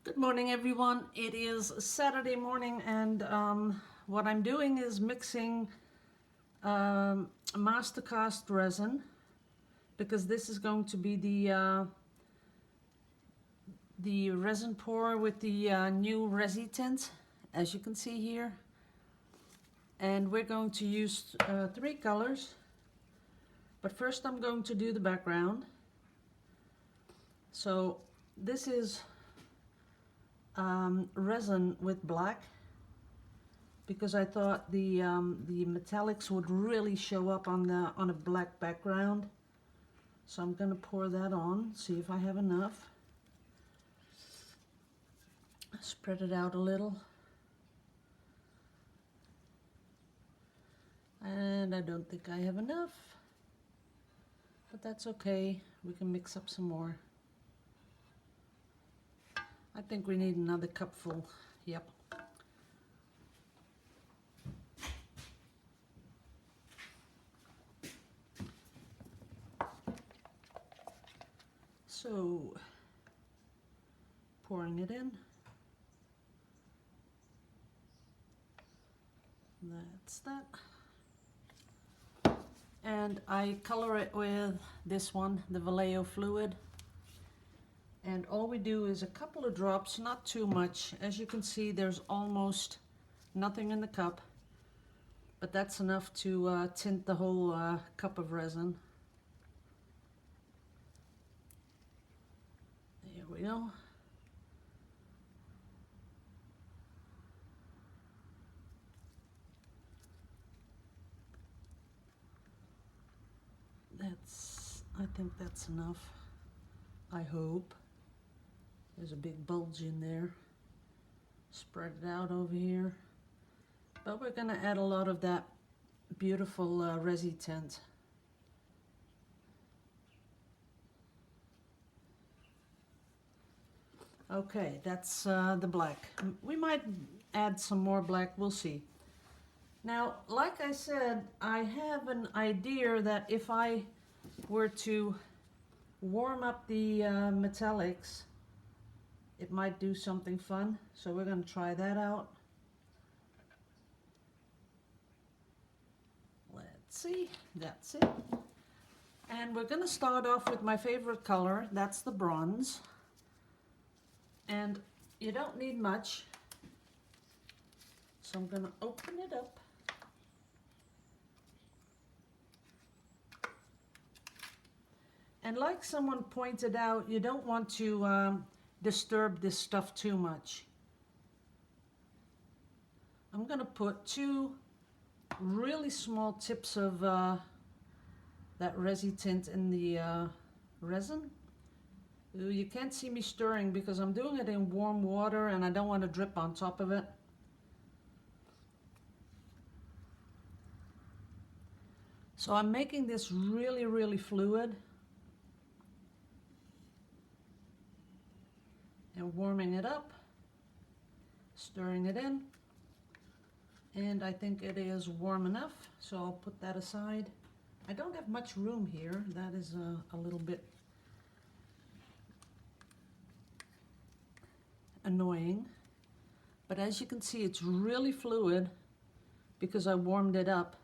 Good morning, everyone. It is Saturday morning, and what I'm doing is mixing mastercast resin, because this is going to be the resin pour with the new RESI tint, as you can see here. And we're going to use 3 colors, but first I'm going to do the background. So this is resin with black, because I thought the metallics would really show up on a black background. So I'm going to pour that on, see if I have enough. Spread it out a little. And I don't think I have enough, but that's okay. We can mix up some more. I think we need another cupful. Yep. So, pouring it in. That's that. And I color it with this one, the Vallejo fluid. And all we do is a couple of drops, not too much. As you can see, there's almost nothing in the cup, but that's enough to tint the whole cup of resin. There we go. I think that's enough. I hope. There's a big bulge in there. Spread it out over here. But we're going to add a lot of that beautiful RESI tint. Okay, that's the black. We might add some more black, we'll see. Now, like I said, I have an idea that if I were to warm up the metallics, it might do something fun. So we're going to try that out. Let's see, that's it. And we're going to start off with my favorite color, that's the bronze. And you don't need much. So I'm going to open it up. And like someone pointed out, you don't want to disturb this stuff too much. I'm going to put 2 really small tips of that RESI tint in the resin. Ooh, you can't see me stirring because I'm doing it in warm water and I don't want to drip on top of it. So I'm making this really, really fluid. And warming it up, stirring it in, and I think it is warm enough, so I'll put that aside. I don't have much room here, that is a little bit annoying, but as you can see, it's really fluid because I warmed it up,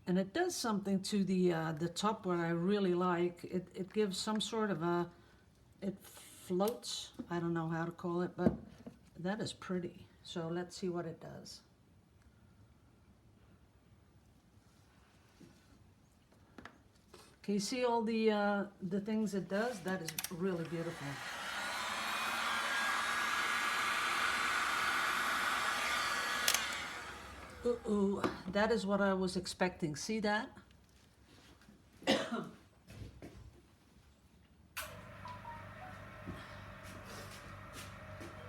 and it does something to the top what I really like. It gives some sort of it floats, I don't know how to call it, but that is pretty. So let's see what it does. Can you see all the things it does? That is really beautiful. Ooh, that is what I was expecting. See that?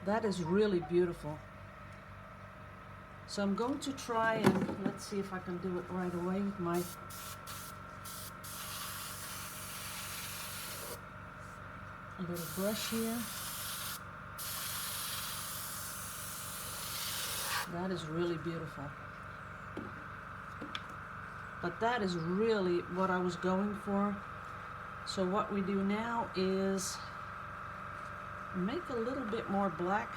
That is really beautiful. So I'm going to try and let's see if I can do it right away with my little brush here. That is really beautiful. But that is really what I was going for. So what we do now is make a little bit more black.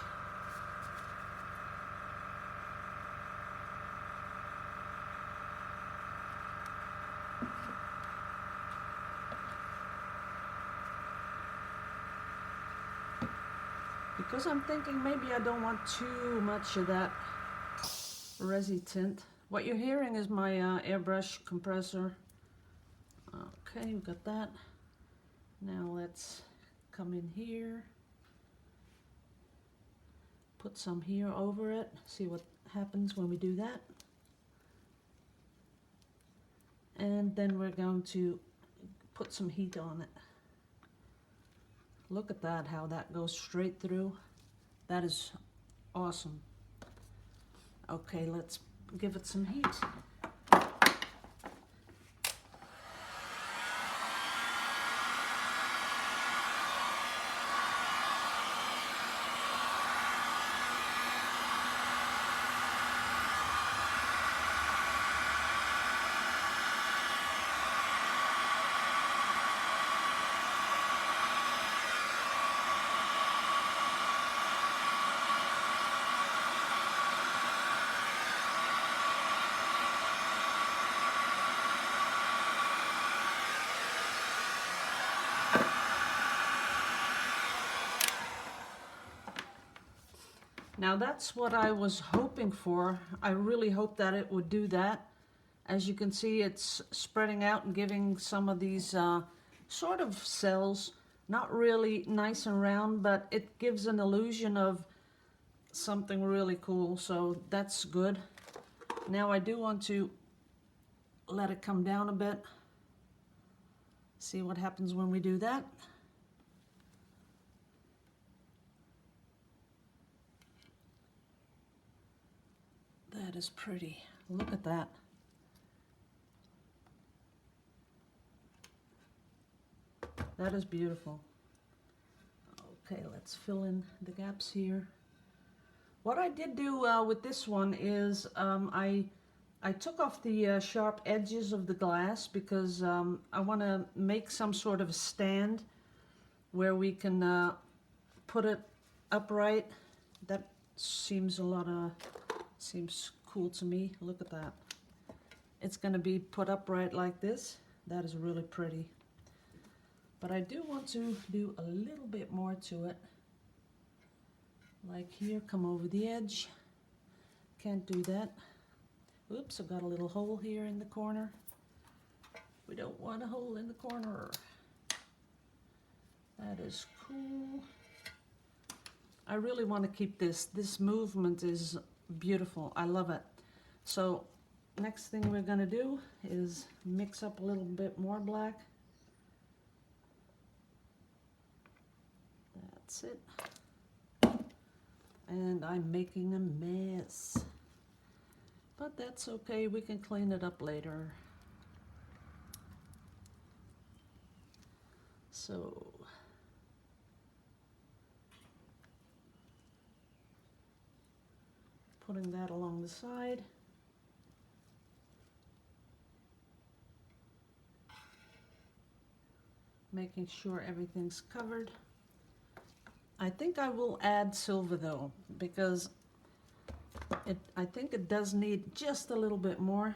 Because I'm thinking maybe I don't want too much of that RESI tint. What you're hearing is my airbrush compressor. Okay, we've got that. Now let's come in here. Put some here over it. See what happens when we do that. And then we're going to put some heat on it. Look at that, how that goes straight through. That is awesome. Okay, let's give it some heat. Now that's what I was hoping for. I really hope that it would do that. As you can see, it's spreading out and giving some of these sort of cells, not really nice and round, but it gives an illusion of something really cool, so that's good. Now I do want to let it come down a bit. See what happens when we do that. That is pretty. Look at that. That is beautiful. Okay, let's fill in the gaps here. What I did do with this one is I took off the sharp edges of the glass because I want to make some sort of stand where we can put it upright. That seems seems cool to me. Look at that. It's going to be put upright like this. That is really pretty. But I do want to do a little bit more to it. Like here, come over the edge. Can't do that. Oops, I've got a little hole here in the corner. We don't want a hole in the corner. That is cool. I really want to keep this. This movement is beautiful. I love it. So next thing we're going to do is mix up a little bit more black. That's it. And I'm making a mess. But that's okay, we can clean it up later. So putting that along the side. Making sure everything's covered. I think I will add silver though, because I think it does need just a little bit more.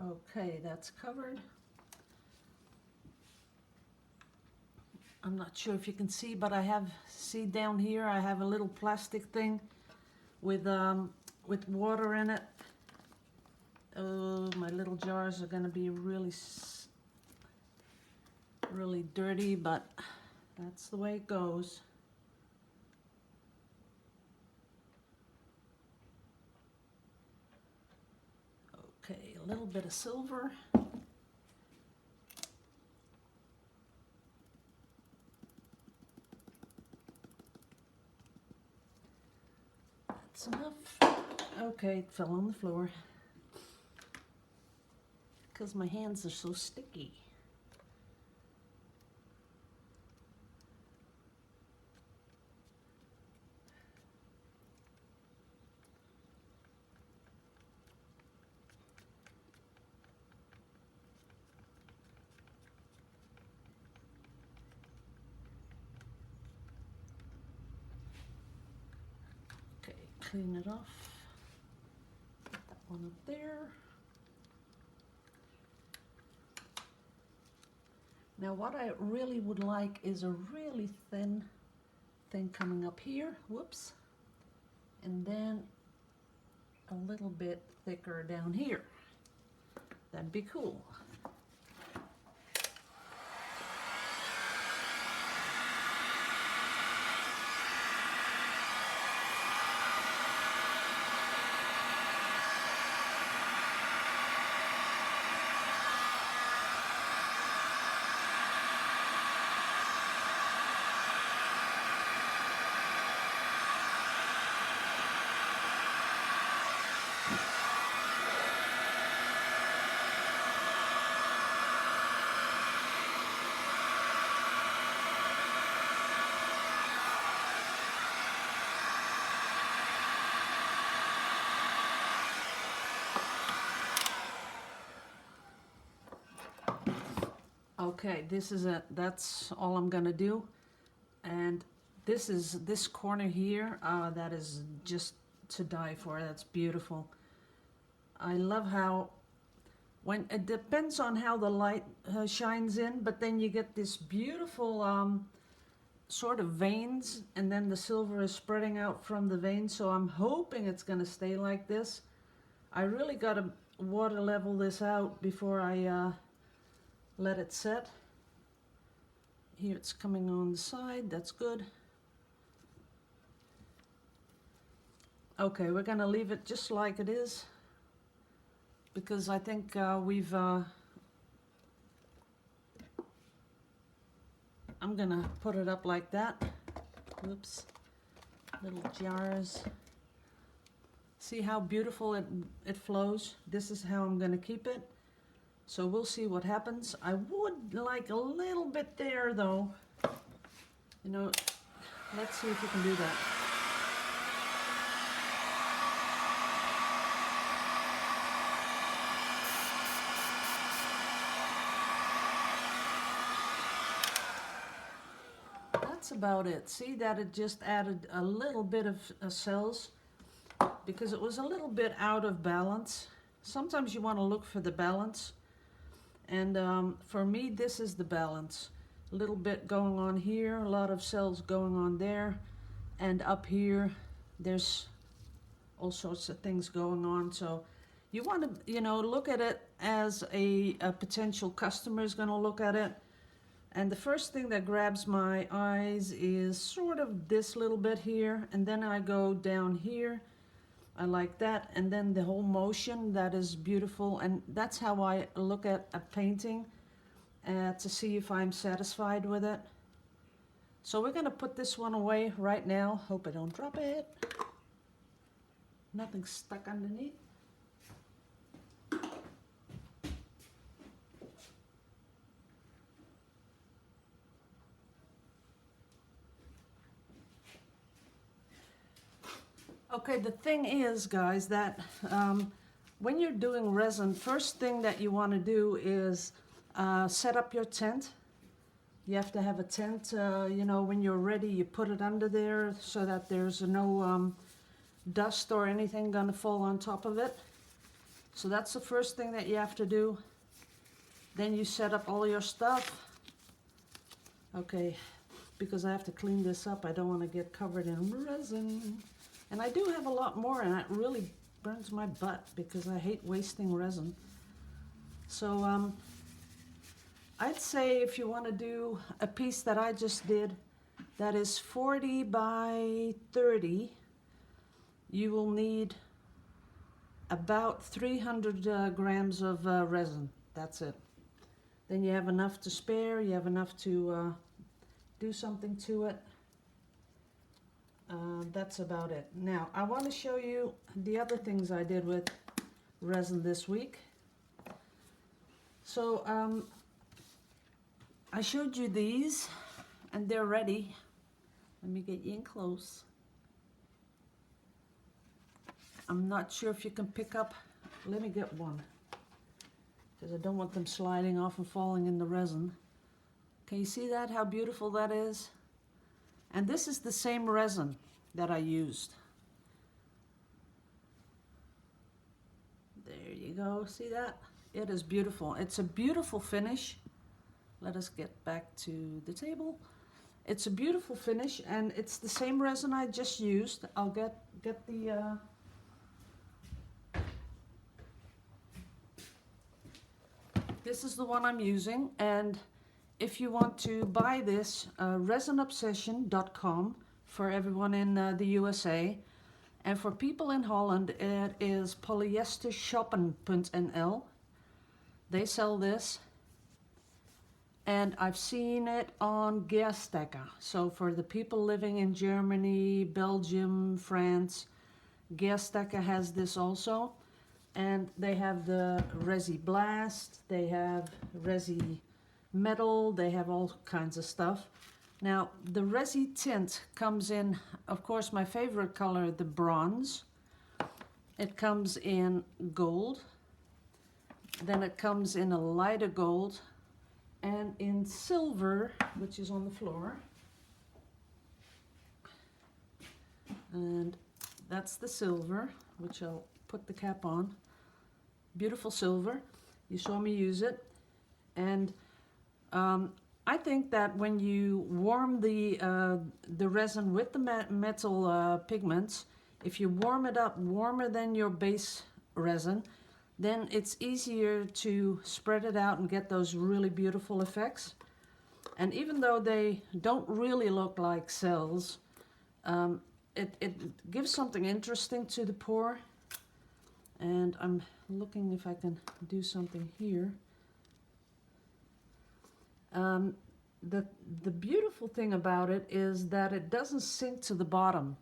Okay, that's covered. I'm not sure if you can see, but see down here, I have a little plastic thing with water in it. Oh, my little jars are gonna be really dirty, but that's the way it goes. Okay, a little bit of silver. That's enough. Okay, it fell on the floor because my hands are so sticky. clean it off. Put that one up there. Now what I really would like is a really thin thing coming up here, whoops, and then a little bit thicker down here. That'd be cool. Okay, that's all I'm gonna do. And this corner here, that is just to die for. That's beautiful. I love how, when it depends on how the light shines in, but then you get this beautiful sort of veins, and then the silver is spreading out from the veins. So I'm hoping it's gonna stay like this. I really gotta water level this out before I let it set. Here it's coming on the side, that's good. Okay, we're gonna leave it just like it is, because I think I'm gonna put it up like that. Whoops, little jars. See how beautiful it flows? This is how I'm gonna keep it. So we'll see what happens. I would like a little bit there though. You know, let's see if we can do that. That's about it. See that it just added a little bit of cells because it was a little bit out of balance. Sometimes you want to look for the balance. And for me, this is the balance. A little bit going on here, a lot of cells going on there, and up here, there's all sorts of things going on. So you want to, you know, look at it as a potential customer is going to look at it. And the first thing that grabs my eyes is sort of this little bit here, and then I go down here. I like that, and then the whole motion, that is beautiful, and that's how I look at a painting to see if I'm satisfied with it. So we're going to put this one away right now. Hope I don't drop it. Nothing's stuck underneath. Okay, the thing is, guys, that when you're doing resin, first thing that you want to do is set up your tent. You have to have a tent, you know, when you're ready, you put it under there so that there's no dust or anything going to fall on top of it. So that's the first thing that you have to do. Then you set up all your stuff. Okay, because I have to clean this up, I don't want to get covered in resin. And I do have a lot more, and it really burns my butt because I hate wasting resin. So I'd say if you want to do a piece that I just did, that is 40 by 30, you will need about 300 grams of resin. That's it. Then you have enough to spare, you have enough to do something to it. That's about it. Now, I want to show you the other things I did with resin this week. So, I showed you these, and they're ready. Let me get you in close. I'm not sure if you can pick up. Let me get one, because I don't want them sliding off and falling in the resin. Can you see that, how beautiful that is? And this is the same resin that I used. you go, see that? It is beautiful. It's a beautiful finish. Let us get back to the table. It's a beautiful finish, and it's the same resin I just used. I'll get the this is the one I'm using, and if you want to buy this, resinobsession.com for everyone in the USA, and for people in Holland it is polyestershop.nl. They sell this, and I've seen it on Gerstecke. So for the people living in Germany, Belgium, France, Gerstecke has this also. And they have the RESI Blast, they have RESI Metal, they have all kinds of stuff. Now, the RESI tint comes in, of course, my favorite color, the bronze. It comes in gold. Then it comes in a lighter gold and in silver, which is on the floor. And that's the silver, which I'll put the cap on. Beautiful silver. You saw me use it. And I think that when you warm the resin with the metal pigments, if you warm it up warmer than your base resin, then it's easier to spread it out and get those really beautiful effects. And even though they don't really look like cells, it gives something interesting to the pour. And I'm looking if I can do something here. The beautiful thing about it is that it doesn't sink to the bottom.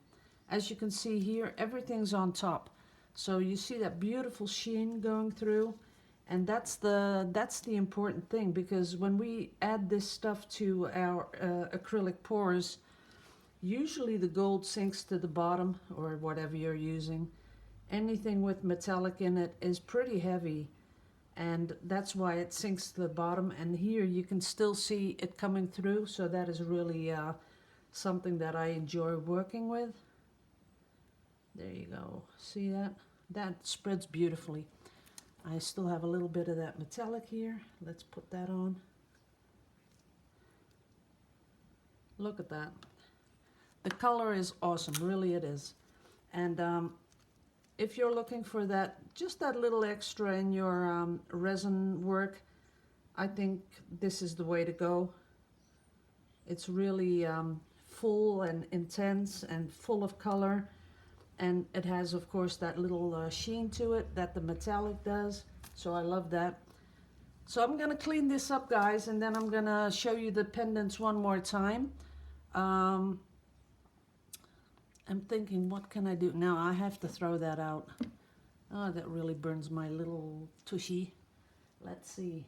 As you can see here, everything's on top. So you see that beautiful sheen going through, and that's the important thing, because when we add this stuff to our acrylic pours, usually the gold sinks to the bottom, or whatever you're using. Anything with metallic in it is pretty heavy, and that's why it sinks to the bottom. And here you can still see it coming through, so that is really something that I enjoy working with. There you go. See that? That spreads beautifully. I still have a little bit of that metallic here. Let's put that on. Look at that. The color is awesome, really it is. And if you're looking for that, just that little extra in your resin work, I think this is the way to go. It's really full and intense and full of color. And it has, of course, that little sheen to it that the metallic does. So I love that. So I'm going to clean this up, guys, and then I'm going to show you the pendants one more time. I'm thinking, what can I do? Now I have to throw that out. Oh, that really burns my little tushy. Let's see.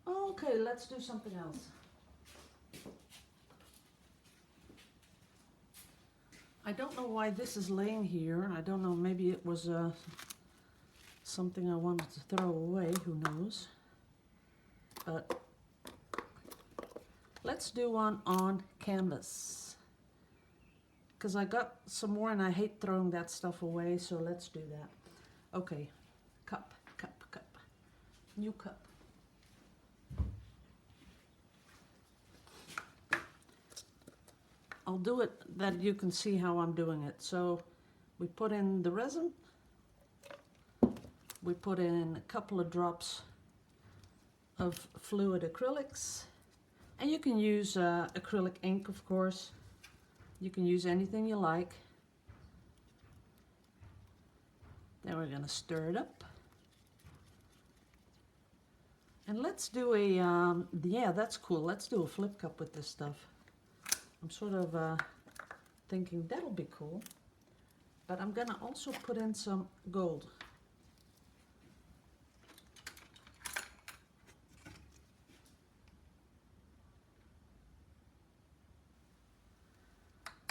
Okay, let's do something else. I don't know why this is laying here. I don't know, maybe it was something I wanted to throw away, who knows. But let's do one on canvas, because I got some more and I hate throwing that stuff away, so let's do that. Okay, cup, new cup. I'll do it that you can see how I'm doing it. So we put in the resin, we put in a couple of drops of fluid acrylics, and you can use acrylic ink, of course. You can use anything you like. Then we're going to stir it up. And let's do a, yeah, that's cool. Let's do a flip cup with this stuff. I'm sort of thinking that'll be cool. But I'm going to also put in some gold.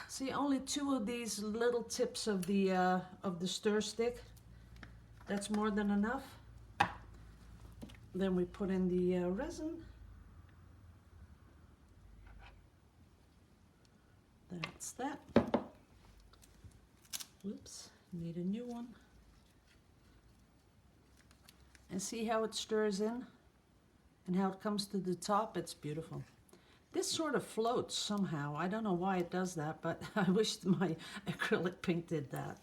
See, only 2 of these little tips of the stir stick. That's more than enough. Then we put in the resin. That's that. Whoops, need a new one. And see how it stirs in and how it comes to the top? It's beautiful. This sort of floats somehow. I don't know why it does that, but I wish my acrylic paint did that.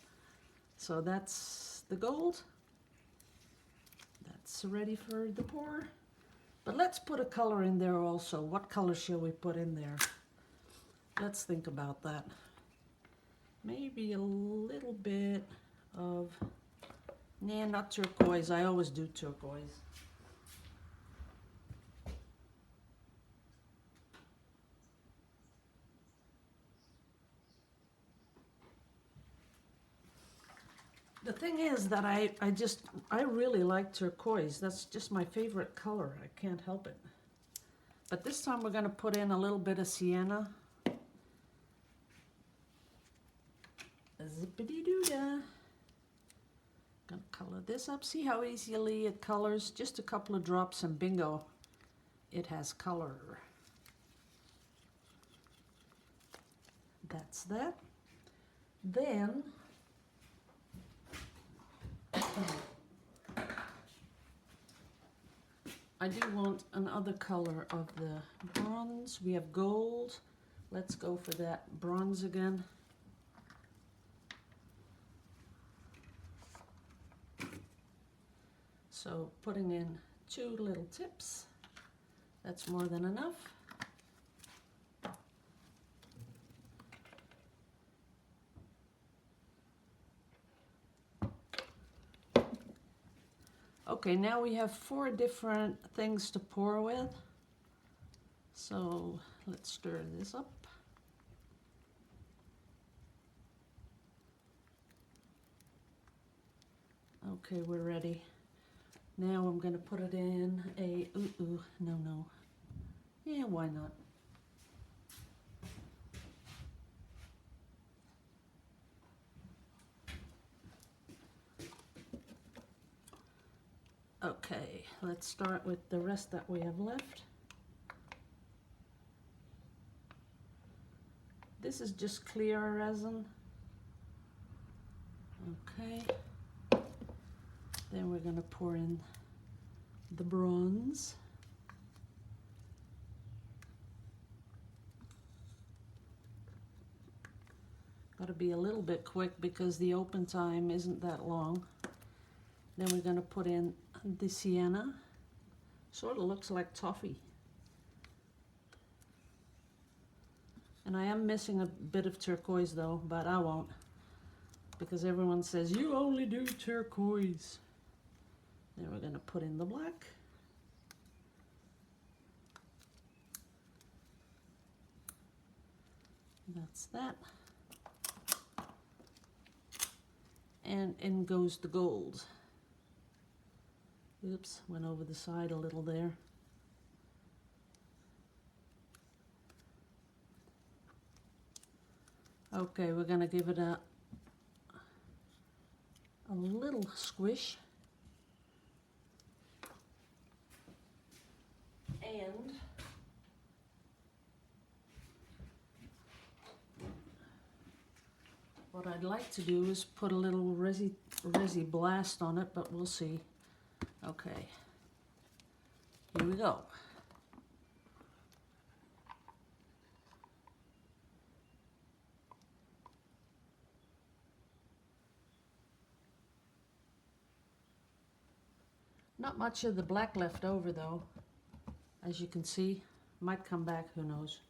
So that's the gold. That's ready for the pour. But let's put a color in there also. What color shall we put in there? Let's think about that. Maybe a little bit of, nah, not turquoise. I always do turquoise. The thing is that I really like turquoise. That's just my favorite color. I can't help it. But this time we're going to put in a little bit of sienna. Zippity-doo-dah. Gonna color this up. See how easily it colors? Just a couple of drops and bingo, it has color. That's that. Then I do want another color of the bronze. We have gold. Let's go for that bronze again. So putting in 2 little tips, that's more than enough. Okay, now we have 4 different things to pour with. So let's stir this up. Okay, we're ready. Now I'm going to put it in a, no. Yeah, why not? Okay, let's start with the rest that we have left. This is just clear resin. Okay. Then we're going to pour in the bronze. Got to be a little bit quick because the open time isn't that long. Then we're going to put in the sienna. Sort of looks like toffee. And I am missing a bit of turquoise though, but I won't, because everyone says you only do turquoise. Then we're going to put in the black. That's that. And in goes the gold. Oops, went over the side a little there. Okay, we're going to give it a little squish. And what I'd like to do is put a little RESI blast on it, but we'll see. Okay, here we go. Not much of the black left over though, as you can see. Might come back, who knows.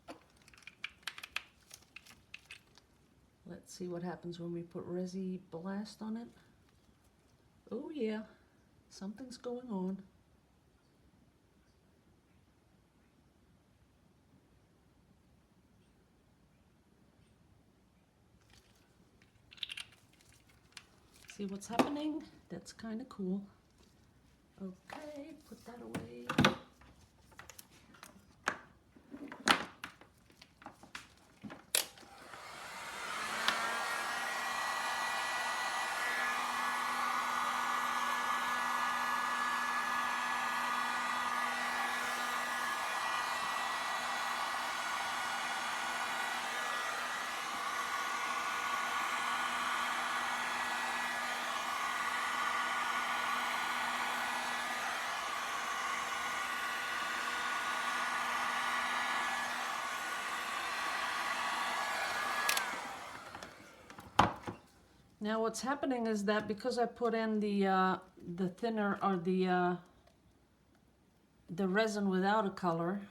Let's see what happens when we put RESI blast on it. Oh yeah, something's going on. See what's happening? That's kind of cool. Okay, put that away. Now what's happening is that because I put in the thinner or the resin without a color,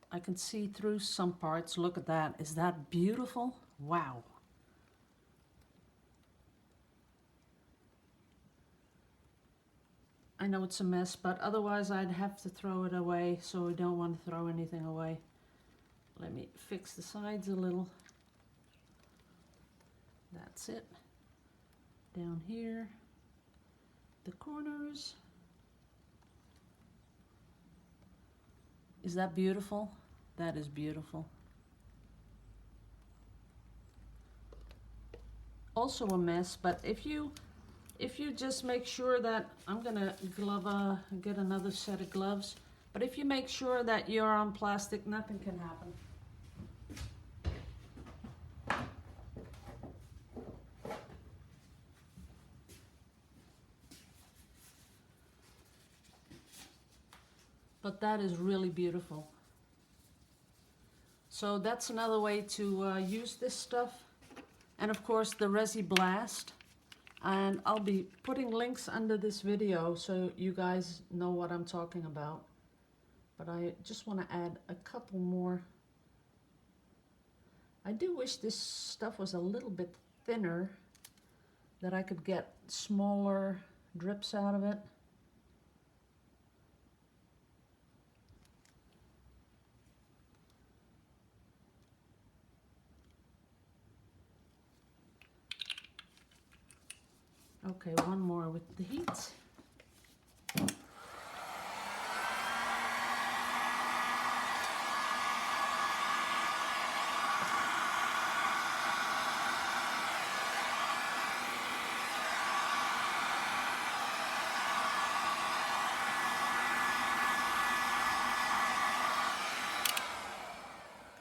I can see through some parts. Look at that. Is that beautiful? Wow. I know it's a mess, but otherwise I'd have to throw it away, so we don't want to throw anything away. Let me fix the sides a little. That's it. Down here, the corners. Is that beautiful? That is beautiful. Also a mess, but if you just make sure that, I'm gonna get another set of gloves, but if you make sure that you're on plastic, nothing can happen. But that is really beautiful. So that's another way to use this stuff. And of course the RESI Blast. And I'll be putting links under this video so you guys know what I'm talking about. But I just want to add a couple more. I do wish this stuff was a little bit thinner, that I could get smaller drips out of it. Okay, one more with the heat.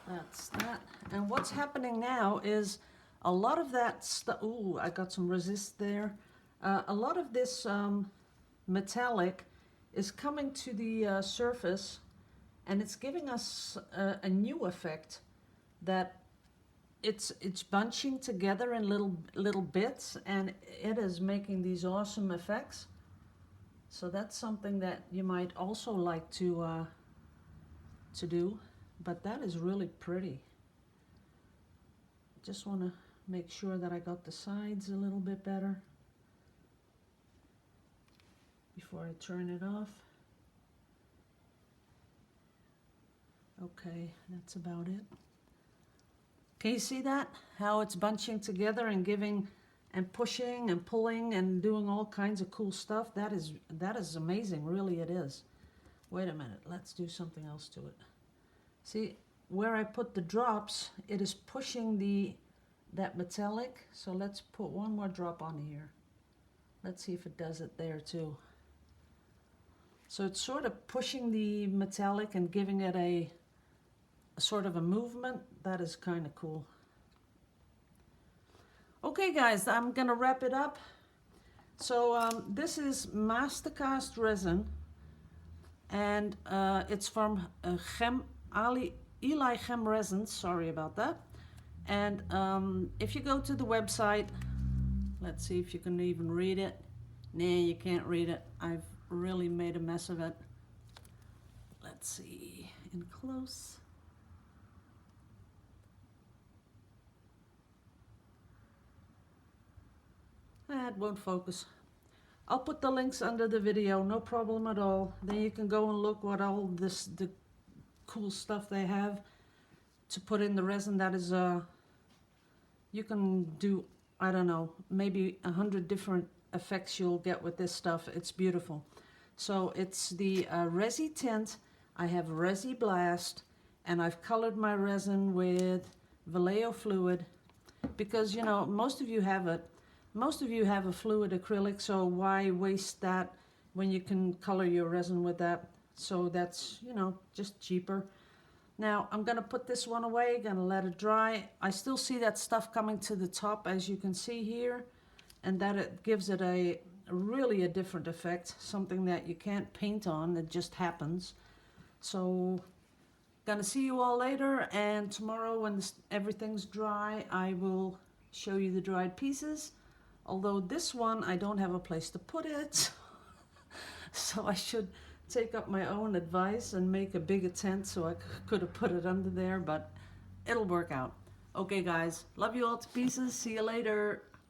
That's that. And what's happening now is a lot of that stuff. Ooh, I got some resist there. A lot of this metallic is coming to the surface, and it's giving us a new effect that it's bunching together in little bits, and it is making these awesome effects. So that's something that you might also like to do, but that is really pretty. Just want to make sure that I got the sides a little bit better before I turn it off. Okay, that's about it. Can you see that? How it's bunching together and giving and pushing and pulling and doing all kinds of cool stuff. That is amazing, really it is. Wait a minute, let's do something else to it. See, where I put the drops, it is pushing that metallic. So let's put one more drop on here. Let's see if it does it there too. So it's sort of pushing the metallic and giving it a sort of a movement. That is kind of cool. Okay guys, I'm gonna wrap it up. So this is Mastercast resin, and it's from Eli Chem Resins, sorry about that. And if you go to the website, let's see if you can even read it. Nah, you can't read it. I've really made a mess of it. Let's see, in close. It won't focus. I'll put the links under the video, no problem at all. Then you can go and look what all the cool stuff they have to put in the resin. That is you can do, I don't know, maybe 100 different effects you'll get with this stuff. It's beautiful. So it's the RESI tint. I have RESI Blast, and I've colored my resin with Vallejo fluid, because you know most of you have a fluid acrylic, so why waste that when you can color your resin with that? So that's, you know, just cheaper. Now I'm gonna put this one away, gonna let it dry. I still see that stuff coming to the top, as you can see here, and that it gives it a really a different effect, something that you can't paint on, it just happens. So gonna see you all later, and tomorrow when everything's dry, I will show you the dried pieces. Although this one, I don't have a place to put it. So I should take up my own advice and make a bigger tent so I could have put it under there, but it'll work out. Okay guys, love you all to pieces. See you later.